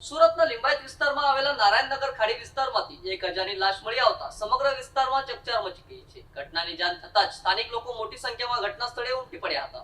સુરતના લિંબાયત વિસ્તારમાં આવેલા નારાયણનગર ખાડી વિસ્તારમાંથી એક અજાણી લાશ મળી આવતા સમગ્ર વિસ્તારમાં ચકચાર મચી ગઈ છે. ઘટનાની જાણ થતાં જ સ્થાનિક લોકો મોટી સંખ્યામાં ઘટના સ્થળે ઉમટી પડ્યા હતા.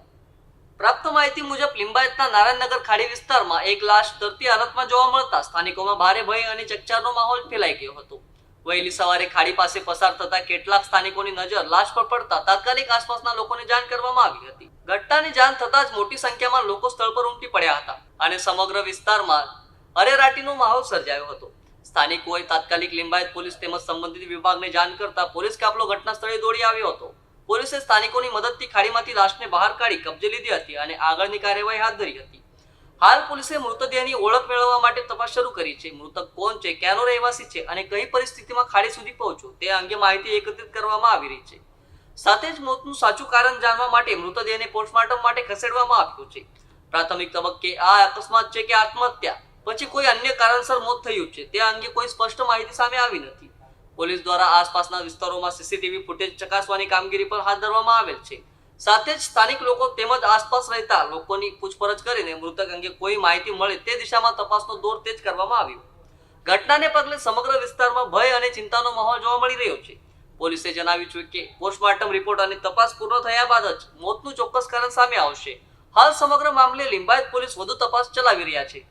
પ્રાપ્ત માહિતી મુજબ લિંબાયતના નારાયણનગર ખાડી વિસ્તારમાં એક લાશ તરતી હાલતમાં જોવા મળતા સ્થાનિકોમાં ભારે ભય અને ચકચારનો માહોલ ફેલાઈ ગયો હતો. વહેલી સવારે ખાડી પાસે પસાર થતા કેટલાક સ્થાનિકોની નજર લાશ પર પડતા તાત્કાલિક આસપાસના લોકોને જાણ કરવામાં આવી હતી. ઘટનાની જાણ થતાં જ મોટી સંખ્યામાં લોકો સ્થળ પર ઉમટી પડ્યા હતા અને સમગ્ર વિસ્તારમાં અરેરાટીનો માહોલ સર્જાયો હતો. સ્થાનિકોએ તાત્કાલિક લિંબાયત પોલીસ તેમજ સંબંધિત વિભાગને જાણ કરતા પોલીસ કાફલો ઘટના સ્થળે દોડી આવ્યો હતો. પોલીસે સ્થાનિકોની મદદથી ખાડીમાંથી લાશને બહાર કાઢી કબજે લીધી હતી અને આગળની કાર્યવાહી હાથ ધરી હતી. હાલ પોલીસે મૃતદેહની ઓળખ મેળવવા માટે તપાસ શરૂ કરી છે. મૃતક કોણ છે, ક્યાંનો રહેવાસી છે અને કઈ પરિસ્થિતિમાં ખાડી સુધી પહોંચ્યો તે અંગે માહિતી એકત્રિત કરવામાં આવી રહી છે. સાથે જ મોતનું સાચું કારણ જાણવા માટે મૃતદેહને પોસ્ટમોર્ટમ માટે ખસેડવામાં આવ્યો છે. પ્રાથમિક તબક્કે આ અકસ્માત છે કે આત્મહત્યા પછી કોઈ અન્ય કારણસર મોત થયું છે તે અંગે કોઈ સ્પષ્ટ માહિતી સામે આવી નથી. પોલીસ દ્વારા આસપાસના વિસ્તારોમાં સીસીટીવી ફૂટેજ ચકાસવાની કામગીરી પણ હાથ ધરવામાં આવેલ છે. સાથે જ સ્થાનિક લોકો તેમજ આસપાસ રહેતા લોકોની પૂછપરછ કરીને મૃતક અંગે કોઈ માહિતી મળે તે દિશામાં તપાસનો દોર તેજ કરવામાં આવ્યો. ઘટનાને પગલે સમગ્ર વિસ્તારમાં ભય અને ચિંતાનો માહોલ જોવા મળી રહ્યો છે. પોલીસે જણાવ્યું છે કે પોસ્ટમોર્ટમ રિપોર્ટ અને તપાસ પૂર્ણ થયા બાદ જ મોતનું ચોક્કસ કારણ સામે આવશે. હાલ સમગ્ર મામલે લિંબાયત પોલીસ વધુ તપાસ ચલાવી રહ્યા છે.